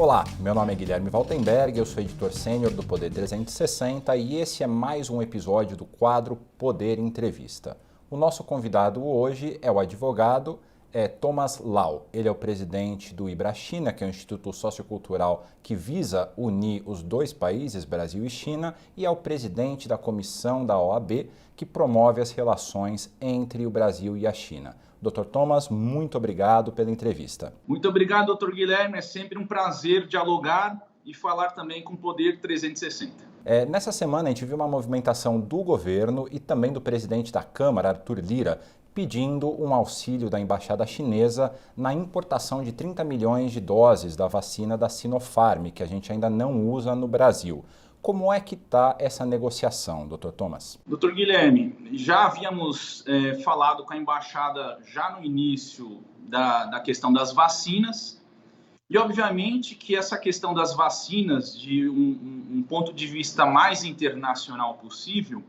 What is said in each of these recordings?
Olá, meu nome é Guilherme Valtenberg, eu sou editor sênior do Poder 360 e esse é mais um episódio do quadro Poder Entrevista. O nosso convidado hoje é o advogado Thomas Lau. Ele é o presidente do IBRA-China, que é um instituto sociocultural que visa unir os dois países, Brasil e China, e é o presidente da comissão da OAB, que promove as relações entre o Brasil e a China. Dr. Thomas, muito obrigado pela entrevista. Muito obrigado, Dr. Guilherme. É sempre um prazer dialogar e falar também com o Poder 360. Nessa semana, a gente viu uma movimentação do governo e também do presidente da Câmara, Arthur Lira, pedindo um auxílio da embaixada chinesa na importação de 30 milhões de doses da vacina da Sinopharm, que a gente ainda não usa no Brasil. Como é que está essa negociação, Dr. Thomas? Dr. Guilherme, já havíamos falado com a embaixada já no início da questão das vacinas e, obviamente, que essa questão das vacinas, de um ponto de vista mais internacional possível,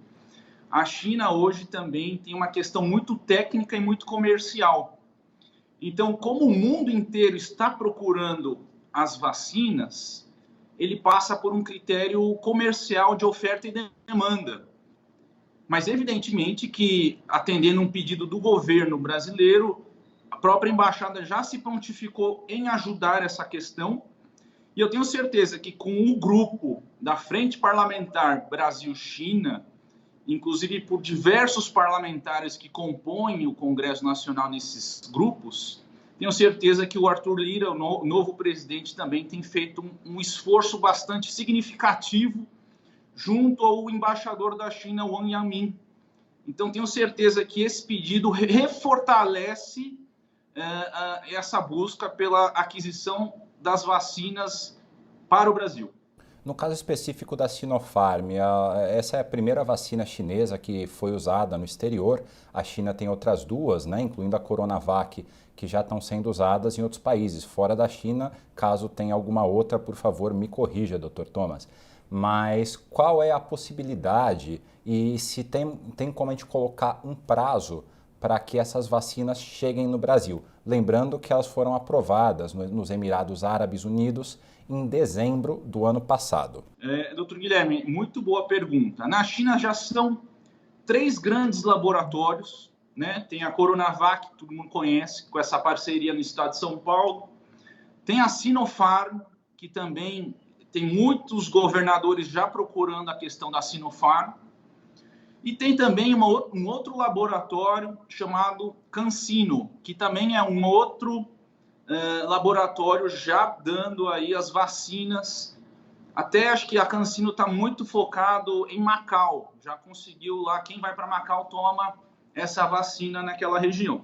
a China hoje também tem uma questão muito técnica e muito comercial. Então, como o mundo inteiro está procurando as vacinas, ele passa por um critério comercial de oferta e demanda. Mas, evidentemente, que atendendo um pedido do governo brasileiro, a própria embaixada já se prontificou em ajudar essa questão. E eu tenho certeza que com o grupo da Frente Parlamentar Brasil-China, inclusive por diversos parlamentares que compõem o Congresso Nacional nesses grupos, tenho certeza que o Arthur Lira, o novo presidente, também tem feito um esforço bastante significativo junto ao embaixador da China, Wang Yamin. Então, tenho certeza que esse pedido refortalece essa busca pela aquisição das vacinas para o Brasil. No caso específico da Sinopharm, essa é a primeira vacina chinesa que foi usada no exterior. A China tem outras duas, incluindo a Coronavac, que já estão sendo usadas em outros países, fora da China. Caso tenha alguma outra, por favor, me corrija, Dr. Thomas. Mas qual é a possibilidade e se tem como a gente colocar um prazo para que essas vacinas cheguem no Brasil? Lembrando que elas foram aprovadas nos Emirados Árabes Unidos em dezembro do ano passado. Doutor Guilherme, muito boa pergunta. Na China já são 3 grandes laboratórios, Tem a Coronavac, que todo mundo conhece, com essa parceria no estado de São Paulo. Tem a Sinopharm, que também tem muitos governadores já procurando a questão da Sinopharm. E tem também um outro laboratório chamado CanSino, que também é um outro laboratório já dando aí as vacinas. Até acho que a CanSino está muito focado em Macau. Já conseguiu lá, quem vai para Macau toma essa vacina naquela região.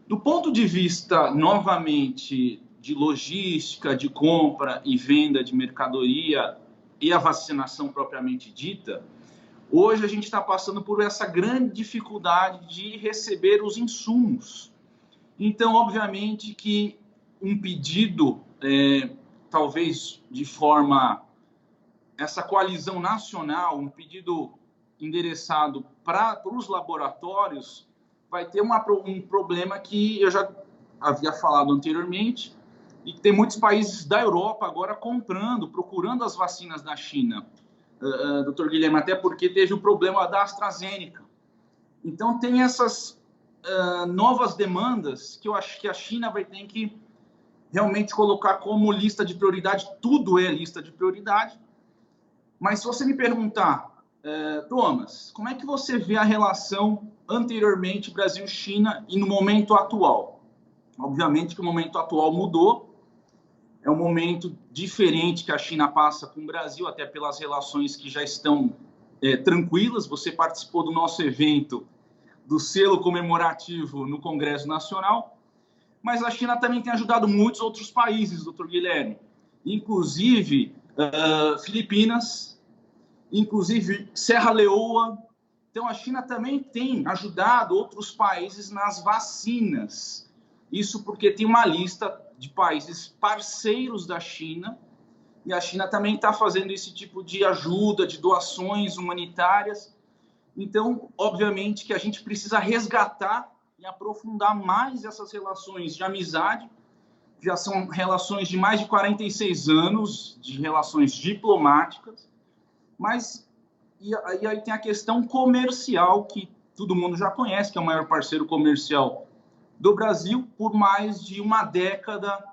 Do ponto de vista, novamente, de logística, de compra e venda de mercadoria e a vacinação propriamente dita, hoje a gente está passando por essa grande dificuldade de receber os insumos. Então, obviamente que um pedido, talvez de forma, essa coalizão nacional, um pedido endereçado para os laboratórios, vai ter um problema que eu já havia falado anteriormente, e que tem muitos países da Europa agora procurando as vacinas da China, Dr. Guilherme, até porque teve o problema da AstraZeneca. Então, tem essas novas demandas que eu acho que a China vai ter que realmente colocar como lista de prioridade. Tudo é lista de prioridade. Mas se você me perguntar, Thomas, como é que você vê a relação anteriormente Brasil-China e no momento atual? Obviamente que o momento atual mudou. É um momento diferente que a China passa com o Brasil, até pelas relações que já estão tranquilas. Você participou do nosso evento do selo comemorativo no Congresso Nacional, mas a China também tem ajudado muitos outros países, doutor Guilherme, inclusive Filipinas, inclusive Serra Leoa. Então, a China também tem ajudado outros países nas vacinas. Isso porque tem uma lista de países parceiros da China, e a China também está fazendo esse tipo de ajuda, de doações humanitárias. Então, obviamente que a gente precisa resgatar e aprofundar mais essas relações de amizade, já são relações de mais de 46 anos, de relações diplomáticas, mas e aí tem a questão comercial, que todo mundo já conhece, que é o maior parceiro comercial do Brasil por mais de uma década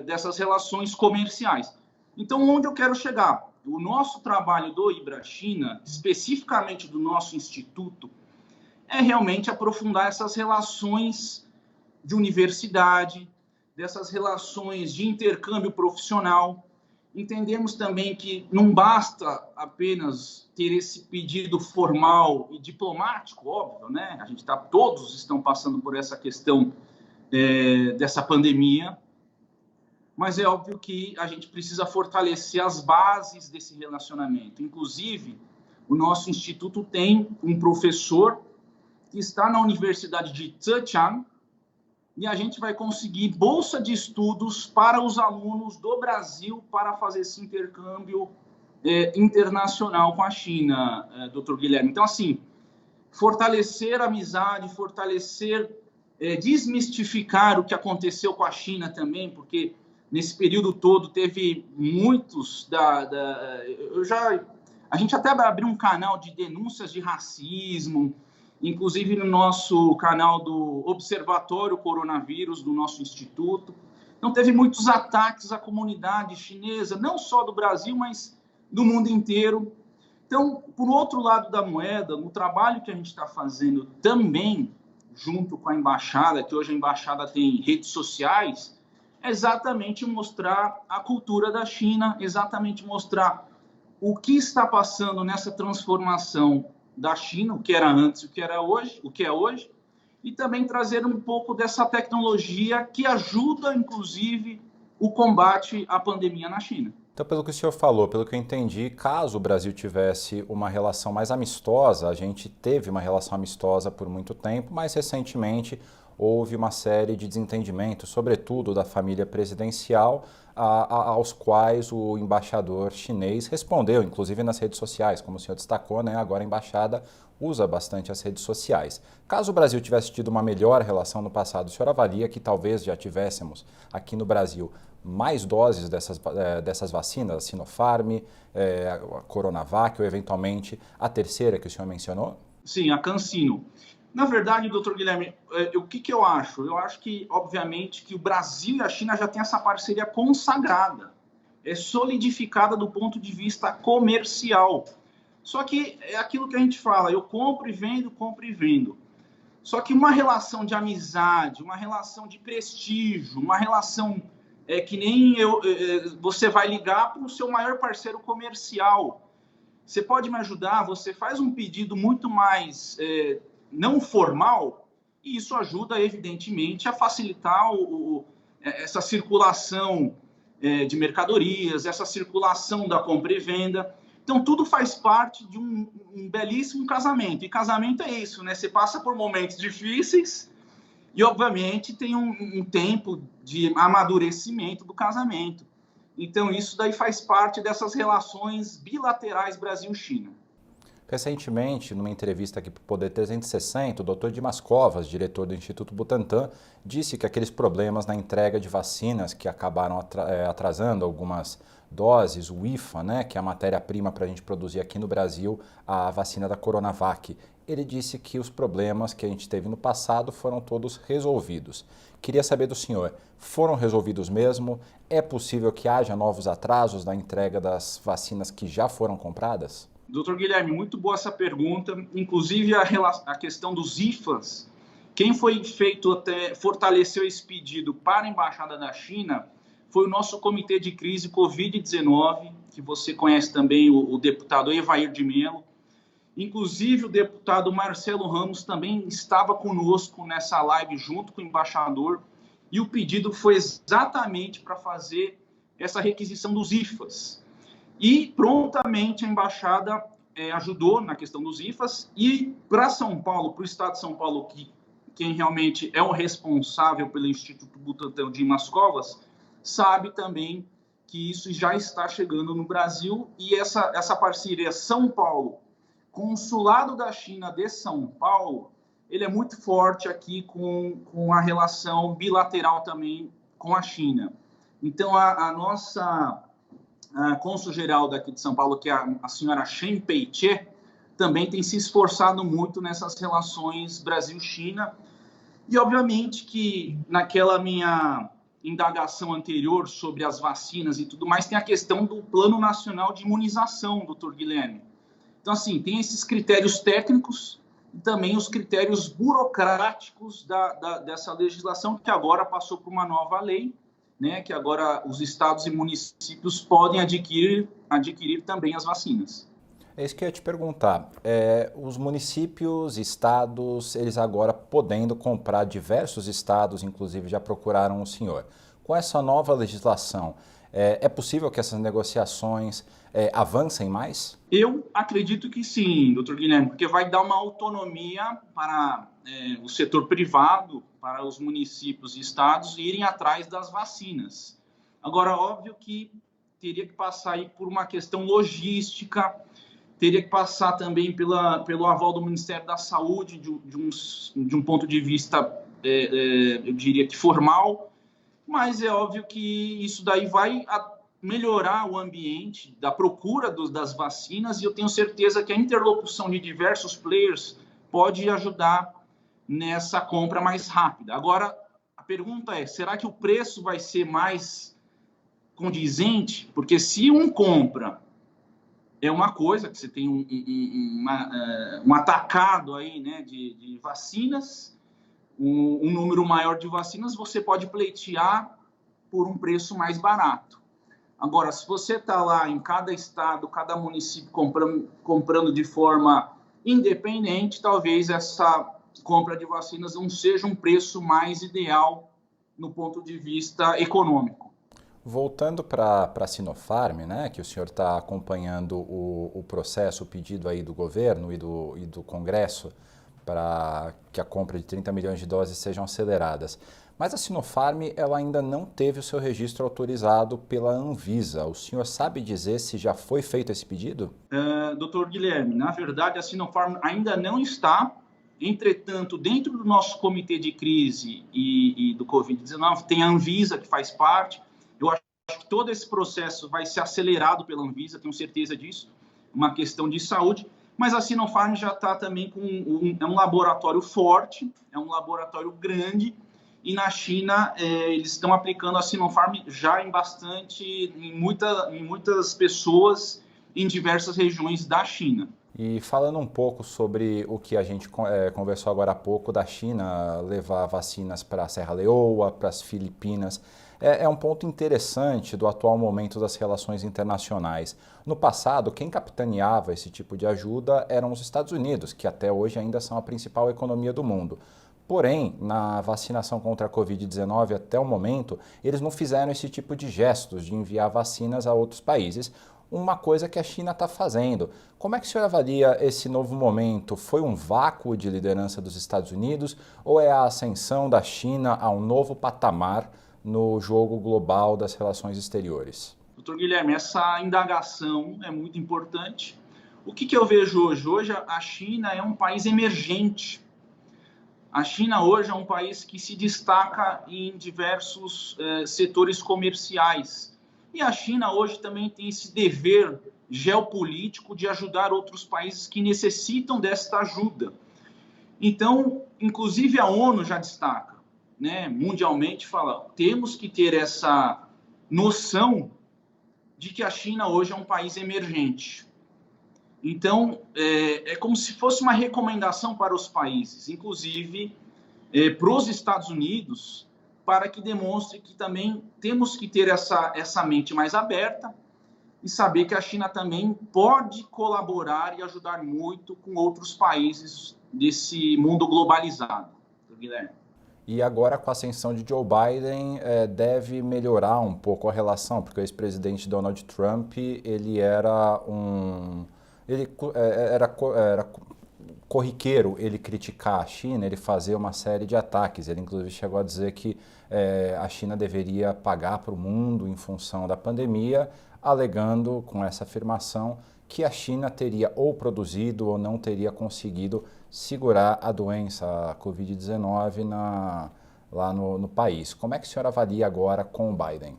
dessas relações comerciais. Então, onde eu quero chegar? O nosso trabalho do IBRA-China, especificamente do nosso instituto, é realmente aprofundar essas relações de universidade, dessas relações de intercâmbio profissional. Entendemos também que não basta apenas ter esse pedido formal e diplomático, óbvio, né? Todos estão passando por essa questão dessa pandemia, mas é óbvio que a gente precisa fortalecer as bases desse relacionamento. Inclusive, o nosso instituto tem um professor que está na Universidade de Zhejiang, e a gente vai conseguir bolsa de estudos para os alunos do Brasil para fazer esse intercâmbio internacional com a China, Dr. Guilherme. Então, assim, fortalecer a amizade, desmistificar o que aconteceu com a China também, porque nesse período todo teve muitos a gente até abriu um canal de denúncias de racismo, inclusive no nosso canal do Observatório Coronavírus, do nosso instituto. Então, teve muitos ataques à comunidade chinesa, não só do Brasil, mas do mundo inteiro. Então, por outro lado da moeda, no trabalho que a gente está fazendo também, junto com a embaixada, que hoje a embaixada tem redes sociais, é exatamente mostrar a cultura da China, exatamente mostrar o que está passando nessa transformação da China, o que era antes, o que é hoje, e também trazer um pouco dessa tecnologia que ajuda, inclusive, o combate à pandemia na China. Então, pelo que o senhor falou, pelo que eu entendi, caso o Brasil tivesse uma relação mais amistosa, a gente teve uma relação amistosa por muito tempo, mas recentemente houve uma série de desentendimentos, sobretudo da família presidencial, aos quais o embaixador chinês respondeu, inclusive nas redes sociais, como o senhor destacou, né? Agora a embaixada usa bastante as redes sociais. Caso o Brasil tivesse tido uma melhor relação no passado, o senhor avalia que talvez já tivéssemos aqui no Brasil mais doses dessas vacinas, a Sinopharm, a Coronavac ou eventualmente a terceira que o senhor mencionou? Sim, a CanSino. Na verdade, doutor Guilherme, o que eu acho? Eu acho que, obviamente, que o Brasil e a China já têm essa parceria consagrada, solidificada do ponto de vista comercial. Só que é aquilo que a gente fala, eu compro e vendo, compro e vendo. Só que uma relação de amizade, uma relação de prestígio, uma relação que nem você vai ligar para o seu maior parceiro comercial. Você pode me ajudar? Você faz um pedido muito mais não formal, e isso ajuda, evidentemente, a facilitar essa circulação de mercadorias, essa circulação da compra e venda. Então, tudo faz parte de um belíssimo casamento. E casamento é isso, né? Você passa por momentos difíceis e, obviamente, tem um tempo de amadurecimento do casamento. Então, isso daí faz parte dessas relações bilaterais Brasil-China. Recentemente, numa entrevista aqui para o Poder 360, o Dr. Dimas Covas, diretor do Instituto Butantan, disse que aqueles problemas na entrega de vacinas que acabaram atrasando algumas doses, o IFA, né, que é a matéria-prima para a gente produzir aqui no Brasil a vacina da Coronavac, ele disse que os problemas que a gente teve no passado foram todos resolvidos. Queria saber do senhor, foram resolvidos mesmo? É possível que haja novos atrasos na entrega das vacinas que já foram compradas? Doutor Guilherme, muito boa essa pergunta. Inclusive, a questão dos IFAs, quem fortaleceu esse pedido para a Embaixada da China foi o nosso Comitê de Crise Covid-19, que você conhece também, o deputado Evair de Mello. Inclusive, o deputado Marcelo Ramos também estava conosco nessa live junto com o embaixador, e o pedido foi exatamente para fazer essa requisição dos IFAs. E prontamente a embaixada ajudou na questão dos IFAs, e para São Paulo, para o estado de São Paulo, quem realmente é o responsável pelo Instituto Butantan, Dimas Covas, sabe também que isso já está chegando no Brasil, e essa parceria São Paulo, Consulado da China de São Paulo, ele é muito forte aqui com a relação bilateral também com a China. Então, a nossa cônsul-geral daqui de São Paulo, que é a senhora Shen Peiche, também tem se esforçado muito nessas relações Brasil-China. E, obviamente, que naquela minha indagação anterior sobre as vacinas e tudo mais, tem a questão do Plano Nacional de Imunização, doutor Guilherme. Então, assim, tem esses critérios técnicos e também os critérios burocráticos dessa legislação, que agora passou por uma nova lei, né, que agora os estados e municípios podem adquirir também as vacinas. É isso que eu ia te perguntar. Os municípios, estados, eles agora podendo comprar, diversos estados, inclusive, já procuraram o senhor. Com essa nova legislação, é possível que essas negociações avancem mais? Eu acredito que sim, doutor Guilherme, porque vai dar uma autonomia para o setor privado, para os municípios e estados irem atrás das vacinas. Agora, óbvio que teria que passar aí por uma questão logística, teria que passar também pelo aval do Ministério da Saúde, de um ponto de vista, eu diria que formal, mas é óbvio que isso daí vai melhorar o ambiente da procura das vacinas, e eu tenho certeza que a interlocução de diversos players pode ajudar nessa compra mais rápida. Agora, a pergunta é, será que o preço vai ser mais condizente? Porque se um compra é uma coisa, que você tem um atacado aí, né, de vacinas, um número maior de vacinas, você pode pleitear por um preço mais barato. Agora, se você está lá em cada estado, cada município comprando de forma independente, talvez essa compra de vacinas não seja um preço mais ideal no ponto de vista econômico. Voltando para a Sinopharm, né, que o senhor está acompanhando o processo, o pedido aí do governo e do Congresso para que a compra de 30 milhões de doses sejam aceleradas. Mas a Sinopharm ela ainda não teve o seu registro autorizado pela Anvisa. O senhor sabe dizer se já foi feito esse pedido? Doutor Guilherme, na verdade a Sinopharm ainda não está. Entretanto, dentro do nosso comitê de crise e do Covid-19, tem a Anvisa que faz parte. Eu acho que todo esse processo vai ser acelerado pela Anvisa, tenho certeza disso, uma questão de saúde. Mas a Sinopharm já está também com um laboratório forte, é um laboratório grande, e na China eles estão aplicando a Sinopharm já em muitas pessoas em diversas regiões da China. E falando um pouco sobre o que a gente conversou agora há pouco da China levar vacinas para a Serra Leoa, para as Filipinas, é um ponto interessante do atual momento das relações internacionais. No passado, quem capitaneava esse tipo de ajuda eram os Estados Unidos, que até hoje ainda são a principal economia do mundo. Porém, na vacinação contra a Covid-19 até o momento, eles não fizeram esse tipo de gestos de enviar vacinas a outros países, uma coisa que a China está fazendo. Como é que o senhor avalia esse novo momento? Foi um vácuo de liderança dos Estados Unidos ou é a ascensão da China a um novo patamar no jogo global das relações exteriores? Doutor Guilherme, essa indagação é muito importante. O que eu vejo hoje? Hoje a China é um país emergente. A China hoje é um país que se destaca em diversos setores comerciais. E a China hoje também tem esse dever geopolítico de ajudar outros países que necessitam desta ajuda. Então, inclusive a ONU já destaca, né, mundialmente fala, temos que ter essa noção de que a China hoje é um país emergente. Então, é como se fosse uma recomendação para os países, inclusive para os Estados Unidos, para que demonstre que também temos que ter essa mente mais aberta e saber que a China também pode colaborar e ajudar muito com outros países desse mundo globalizado. Guilherme. E agora, com a ascensão de Joe Biden, deve melhorar um pouco a relação, porque o ex-presidente Donald Trump, ele era corriqueiro ele criticar a China, ele fazer uma série de ataques. Ele, inclusive, chegou a dizer que a China deveria pagar para o mundo em função da pandemia, alegando com essa afirmação que a China teria ou produzido ou não teria conseguido segurar a doença, a Covid-19, lá no país. Como é que o senhor avalia agora com o Biden?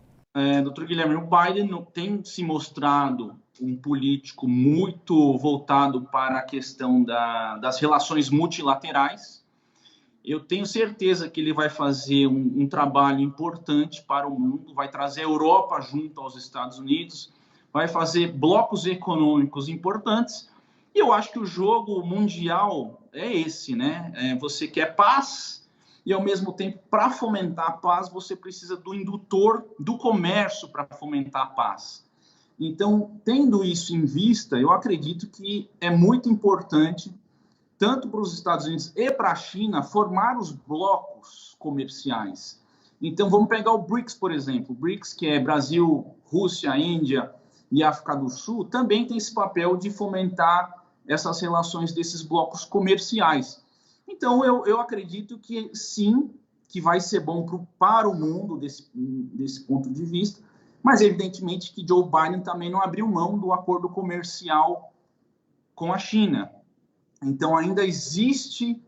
Doutor Guilherme, o Biden tem se mostrado um político muito voltado para a questão das relações multilaterais. Eu tenho certeza que ele vai fazer um trabalho importante para o mundo, vai trazer a Europa junto aos Estados Unidos, vai fazer blocos econômicos importantes. E eu acho que o jogo mundial é esse, né? Você quer paz e, ao mesmo tempo, para fomentar a paz, você precisa do indutor do comércio para fomentar a paz. Então, tendo isso em vista, eu acredito que é muito importante, tanto para os Estados Unidos e para a China, formar os blocos comerciais. Então, vamos pegar o BRICS, por exemplo. O BRICS, que é Brasil, Rússia, Índia e África do Sul, também tem esse papel de fomentar essas relações desses blocos comerciais. Então, eu acredito que sim, que vai ser bom para o mundo desse ponto de vista, mas evidentemente que Joe Biden também não abriu mão do acordo comercial com a China. Então, ainda existe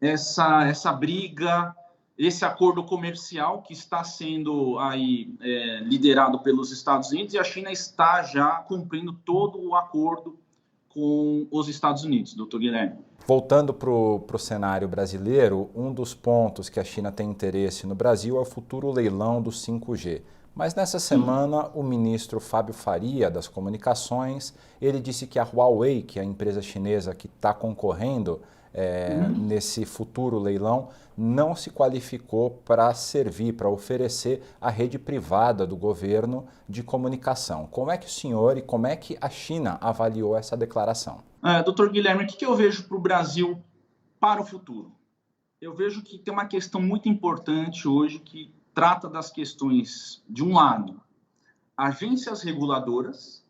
essa briga, esse acordo comercial que está sendo aí liderado pelos Estados Unidos, e a China está já cumprindo todo o acordo com os Estados Unidos, doutor Guilherme. Voltando para o cenário brasileiro, um dos pontos que a China tem interesse no Brasil é o futuro leilão do 5G. Mas nessa semana, o ministro Fábio Faria, das Comunicações, ele disse que a Huawei, que é a empresa chinesa que está concorrendo nesse futuro leilão, não se qualificou para servir, para oferecer a rede privada do governo de comunicação. Como é que o senhor e como é que a China avaliou essa declaração? Doutor Guilherme, o que eu vejo para o Brasil para o futuro? Eu vejo que tem uma questão muito importante hoje que trata das questões, de um lado, agências reguladoras,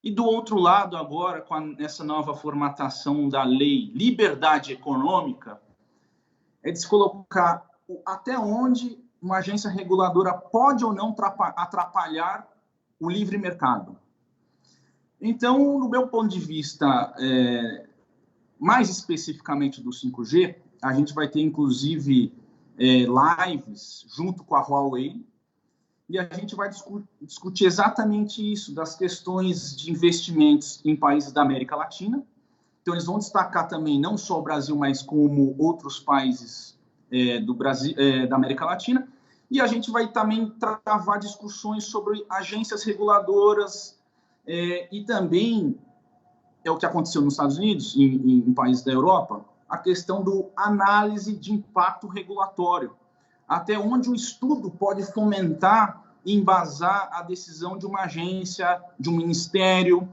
e do outro lado, agora, com essa nova formatação da lei liberdade econômica, é de se colocar até onde uma agência reguladora pode ou não atrapalhar o livre mercado. Então, no meu ponto de vista, mais especificamente do 5G, a gente vai ter, inclusive, lives junto com a Huawei, e a gente vai discutir exatamente isso, das questões de investimentos em países da América Latina. Então, eles vão destacar também não só o Brasil, mas como outros países do Brasil, da América Latina. E a gente vai também travar discussões sobre agências reguladoras e também, é o que aconteceu nos Estados Unidos, em países da Europa, a questão do análise de impacto regulatório. Até onde o estudo pode fomentar e embasar a decisão de uma agência, de um ministério,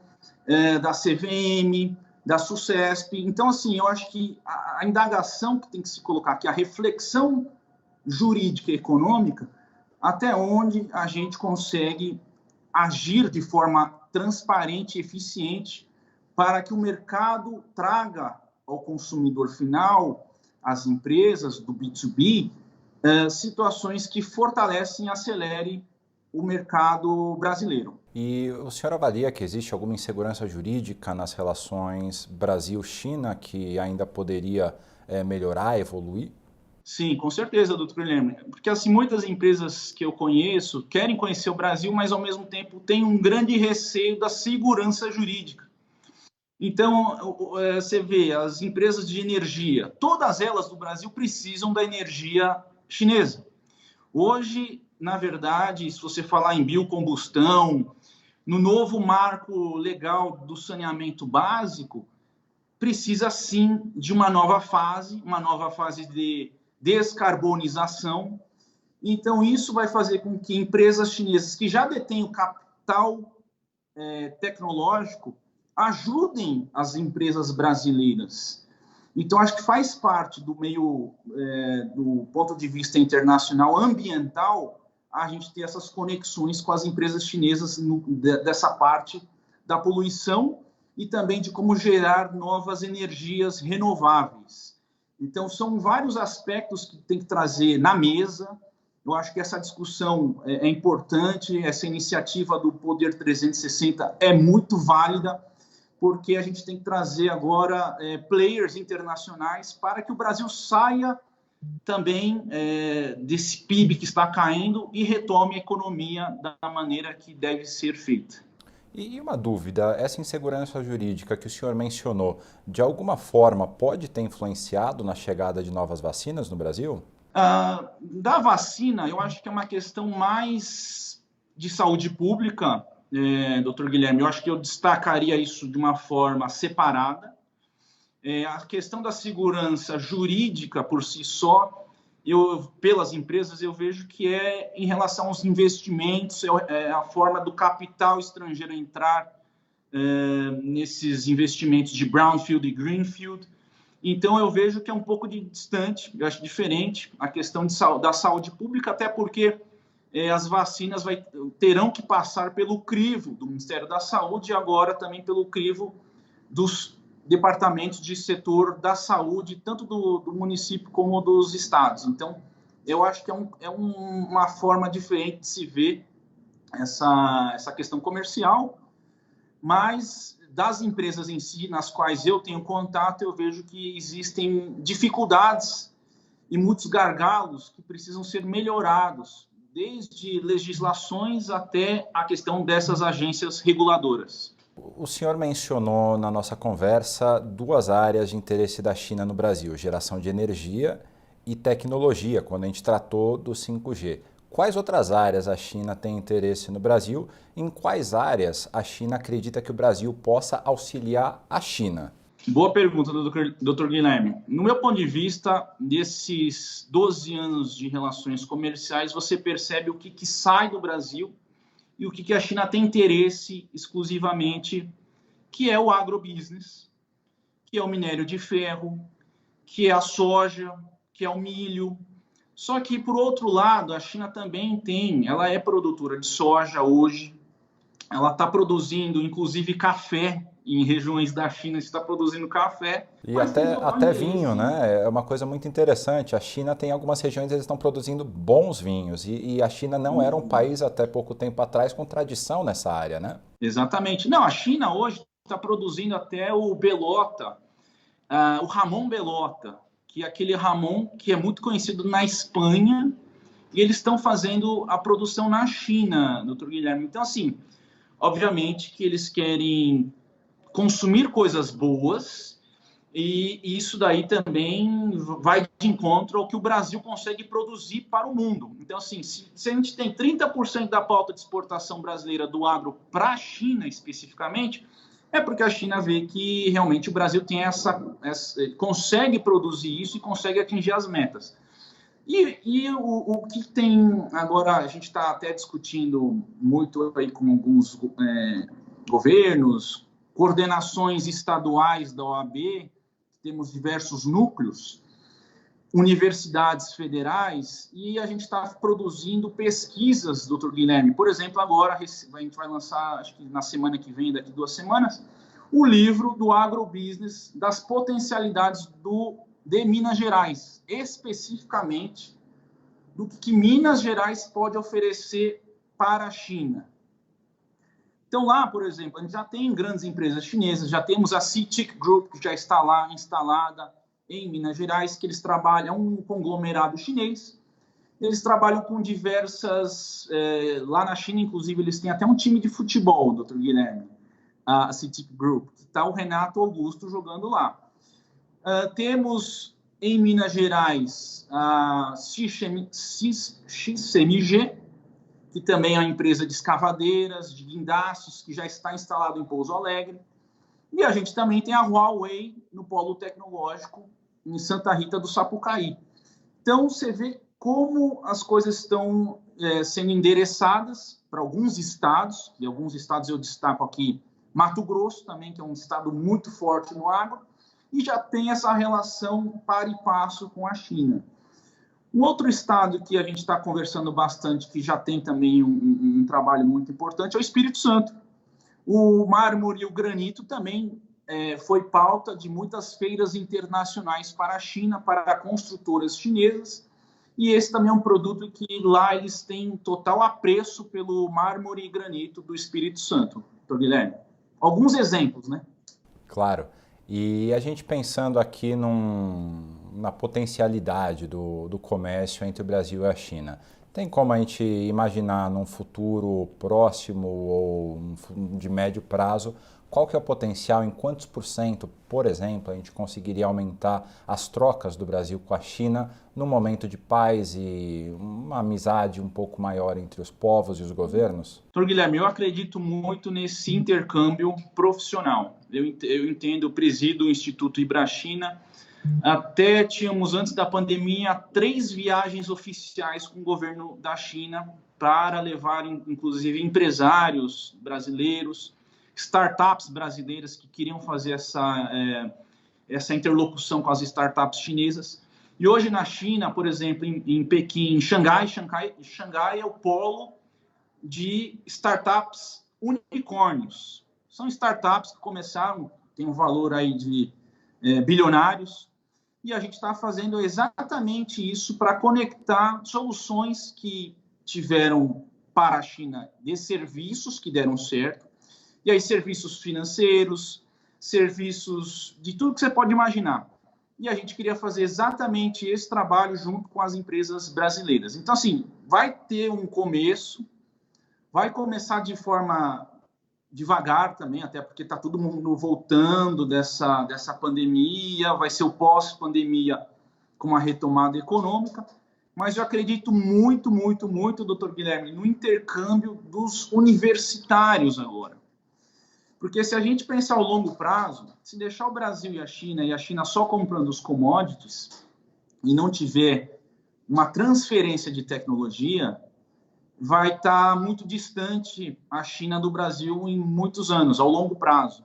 da CVM, da SUSESP. Então, assim, eu acho que a indagação que tem que se colocar aqui, a reflexão jurídica e econômica, até onde a gente consegue agir de forma transparente e eficiente para que o mercado traga ao consumidor final, às empresas do B2B, situações que fortalecem e acelerem o mercado brasileiro. E o senhor avalia que existe alguma insegurança jurídica nas relações Brasil-China que ainda poderia melhorar, evoluir? Sim, com certeza, doutor Guilherme. Porque assim, muitas empresas que eu conheço querem conhecer o Brasil, mas ao mesmo tempo têm um grande receio da segurança jurídica. Então, você vê, as empresas de energia, todas elas do Brasil precisam da energia chinesa. Hoje, na verdade, se você falar em biocombustão, no novo marco legal do saneamento básico, precisa sim de uma nova fase de descarbonização. Então, isso vai fazer com que empresas chinesas que já detêm o capital tecnológico ajudem as empresas brasileiras. Então, acho que faz parte do meio, do ponto de vista internacional, ambiental, a gente ter essas conexões com as empresas chinesas dessa parte da poluição e também de como gerar novas energias renováveis. Então, são vários aspectos que tem que trazer na mesa. Eu acho que essa discussão é importante, essa iniciativa do Poder 360 é muito válida, porque a gente tem que trazer agora players internacionais para que o Brasil saia também desse PIB que está caindo e retome a economia da maneira que deve ser feita. E uma dúvida, essa insegurança jurídica que o senhor mencionou, de alguma forma pode ter influenciado na chegada de novas vacinas no Brasil? Da vacina, eu acho que é uma questão mais de saúde pública, doutor Guilherme. Eu acho que eu destacaria isso de uma forma separada. A questão da segurança jurídica por si só, pelas empresas, eu vejo que é em relação aos investimentos, a forma do capital estrangeiro entrar nesses investimentos de brownfield e greenfield. Então, eu vejo que é um pouco distante, eu acho diferente a questão da saúde pública, até porque as vacinas terão que passar pelo crivo do Ministério da Saúde e agora também pelo crivo dos departamentos de setor da saúde, tanto do município como dos estados. Então, eu acho que é uma forma diferente de se ver essa questão comercial, mas das empresas em si, nas quais eu tenho contato, eu vejo que existem dificuldades e muitos gargalos que precisam ser melhorados, desde legislações até a questão dessas agências reguladoras. O senhor mencionou na nossa conversa duas áreas de interesse da China no Brasil, geração de energia e tecnologia, quando a gente tratou do 5G. Quais outras áreas a China tem interesse no Brasil? Em quais áreas a China acredita que o Brasil possa auxiliar a China? Boa pergunta, doutor Guilherme. No meu ponto de vista, desses 12 anos de relações comerciais, você percebe o que sai do Brasil e o que a China tem interesse exclusivamente, que é o agrobusiness, que é o minério de ferro, que é a soja, que é o milho. Só que, por outro lado, a China também ela é produtora de soja hoje, ela está produzindo, inclusive, café em regiões da China, está produzindo café. E até vinho, né? É uma coisa muito interessante. A China tem algumas regiões que eles estão produzindo bons vinhos. E a China não era um país, até pouco tempo atrás, com tradição nessa área, né? Exatamente. Não, a China hoje está produzindo até o Belota, o Ramon Belota, que é aquele Ramon que é muito conhecido na Espanha, e eles estão fazendo a produção na China, doutor Guilherme. Então, assim, obviamente que eles querem consumir coisas boas, e isso daí também vai de encontro ao que o Brasil consegue produzir para o mundo. Então, assim, se a gente tem 30% da pauta de exportação brasileira do agro para a China, especificamente, é porque a China vê que realmente o Brasil tem consegue produzir isso e consegue atingir as metas. E o que tem agora, a gente está até discutindo muito aí com alguns governos, coordenações estaduais da OAB, temos diversos núcleos, universidades federais, e a gente está produzindo pesquisas, doutor Guilherme. Por exemplo, agora a gente vai lançar, acho que na semana que vem, daqui 2 semanas, o livro do agrobusiness, das potencialidades de Minas Gerais, especificamente do que Minas Gerais pode oferecer para a China. Então, lá, por exemplo, a gente já tem grandes empresas chinesas, já temos a CITIC Group, que já está lá instalada em Minas Gerais, que eles trabalham, um conglomerado chinês. Eles trabalham com diversas... lá na China, inclusive, eles têm até um time de futebol, doutor Guilherme, a CITIC Group, que está o Renato Augusto jogando lá. Temos em Minas Gerais a XCMG, que também é uma empresa de escavadeiras, de guindastes, que já está instalado em Pouso Alegre. E a gente também tem a Huawei no Polo Tecnológico, em Santa Rita do Sapucaí. Então, você vê como as coisas estão sendo endereçadas para alguns estados, e alguns estados eu destaco aqui, Mato Grosso também, que é um estado muito forte no agro, e já tem essa relação par e passo com a China. Um outro estado que a gente está conversando bastante, que já tem também um trabalho muito importante, é o Espírito Santo. O mármore e o granito também foi pauta de muitas feiras internacionais para a China, para construtoras chinesas, e esse também é um produto que lá eles têm total apreço pelo mármore e granito do Espírito Santo, doutor Guilherme. Alguns exemplos, né? Claro. E a gente pensando aqui na potencialidade do comércio entre o Brasil e a China. Tem como a gente imaginar num futuro próximo ou de médio prazo, qual que é o potencial, em quantos por cento, por exemplo, a gente conseguiria aumentar as trocas do Brasil com a China no momento de paz e uma amizade um pouco maior entre os povos e os governos? Doutor Guilherme, eu acredito muito nesse intercâmbio profissional. Eu entendo, eu presido o Instituto Ibrachina. Até tínhamos, antes da pandemia, 3 viagens oficiais com o governo da China para levar, inclusive, empresários brasileiros, startups brasileiras que queriam fazer essa interlocução com as startups chinesas. E hoje na China, por exemplo, em Pequim, em Xangai é o polo de startups unicórnios. São startups que começaram, tem um valor aí de bilionários, e a gente está fazendo exatamente isso para conectar soluções que tiveram para a China de serviços que deram certo, e aí serviços financeiros, serviços de tudo que você pode imaginar. E a gente queria fazer exatamente esse trabalho junto com as empresas brasileiras. Então, assim, vai ter um começo, vai começar de forma devagar também, até porque está todo mundo voltando dessa pandemia, vai ser o pós-pandemia com uma retomada econômica, mas eu acredito muito, muito, muito, doutor Guilherme, no intercâmbio dos universitários agora. Porque se a gente pensar ao longo prazo, se deixar o Brasil e a China só comprando os commodities e não tiver uma transferência de tecnologia, vai estar muito distante a China do Brasil em muitos anos, ao longo prazo.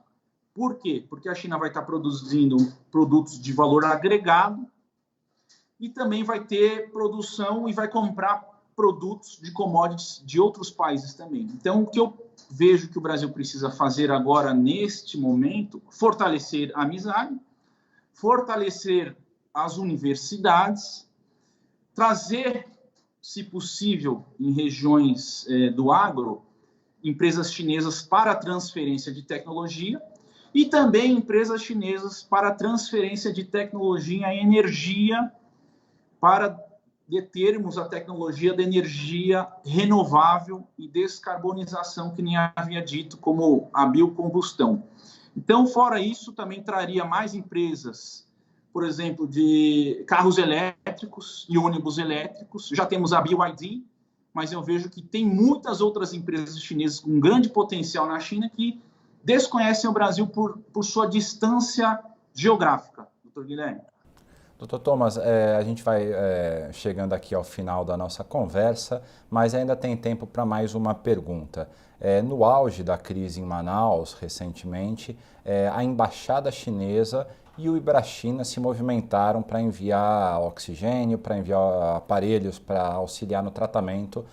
Por quê? Porque a China vai estar produzindo produtos de valor agregado e também vai ter produção e vai comprar produtos de commodities de outros países também. Então, o que eu vejo que o Brasil precisa fazer agora, neste momento, fortalecer a amizade, fortalecer as universidades, trazer, se possível, em regiões do agro, empresas chinesas para transferência de tecnologia e também empresas chinesas para transferência de tecnologia em energia, para determos a tecnologia da energia renovável e descarbonização, que nem havia dito, como a biocombustão. Então, fora isso, também traria mais empresas, por exemplo, de carros elétricos e ônibus elétricos. Já temos a BYD, mas eu vejo que tem muitas outras empresas chinesas com grande potencial na China que desconhecem o Brasil por sua distância geográfica, doutor Guilherme. Doutor Thomas, a gente vai chegando aqui ao final da nossa conversa, mas ainda tem tempo para mais uma pergunta. No auge da crise em Manaus, recentemente, a embaixada chinesa e o Ibrachina se movimentaram para enviar oxigênio, para enviar aparelhos para auxiliar no tratamento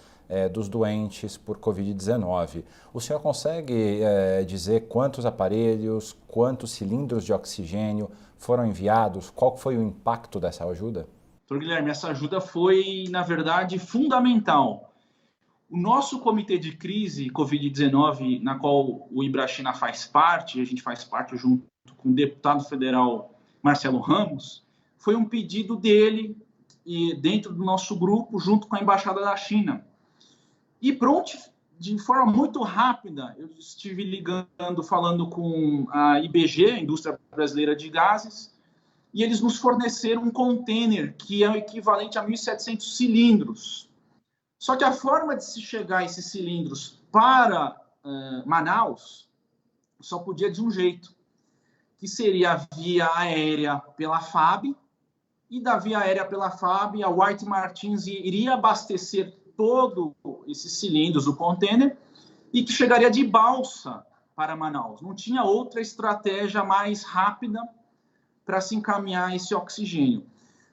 dos doentes por Covid-19. O senhor consegue dizer quantos aparelhos, quantos cilindros de oxigênio foram enviados? Qual foi o impacto dessa ajuda? Doutor Guilherme, essa ajuda foi, na verdade, fundamental. O nosso comitê de crise Covid-19, na qual o Ibrachina faz parte, a gente faz parte junto com o deputado federal Marcelo Ramos, foi um pedido dele e dentro do nosso grupo, junto com a Embaixada da China. E pronto, de forma muito rápida, eu estive ligando, falando com a IBG, a Indústria Brasileira de Gases, e eles nos forneceram um container que é o equivalente a 1.700 cilindros. Só que a forma de se chegar a esses cilindros para Manaus só podia de um jeito, que seria a via aérea pela FAB, e da via aérea pela FAB, a White Martins iria abastecer todos esses cilindros do container e que chegaria de balsa para Manaus. Não tinha outra estratégia mais rápida para se encaminhar esse oxigênio.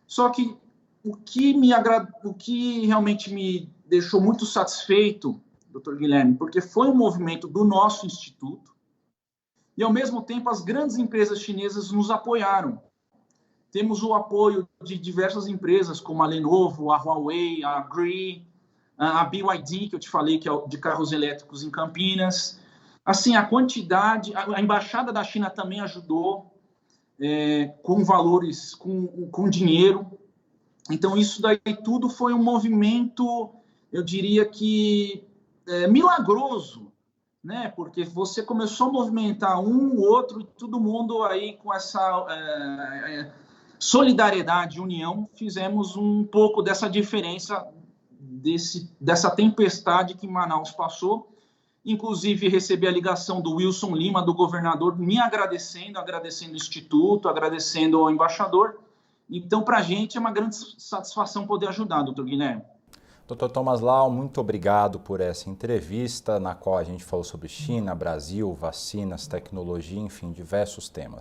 Só que o que realmente me deixou muito satisfeito, doutor Guilherme, porque foi um movimento do nosso instituto e, ao mesmo tempo, as grandes empresas chinesas nos apoiaram. Temos o apoio de diversas empresas, como a Lenovo, a Huawei, a Gree, a BYD, que eu te falei, que é de carros elétricos em Campinas. Assim, a quantidade... A Embaixada da China também ajudou. com valores, com dinheiro. Então, isso daí tudo foi um movimento, eu diria que milagroso, né? Porque você começou a movimentar um, o outro, e todo mundo aí com essa solidariedade, união, fizemos um pouco dessa diferença, dessa tempestade que Manaus passou. Inclusive, recebi a ligação do Wilson Lima, do governador, me agradecendo o Instituto, agradecendo ao embaixador. Então, para a gente é uma grande satisfação poder ajudar, doutor Guilherme. Dr. Thomas Lau, muito obrigado por essa entrevista, na qual a gente falou sobre China, Brasil, vacinas, tecnologia, enfim, diversos temas.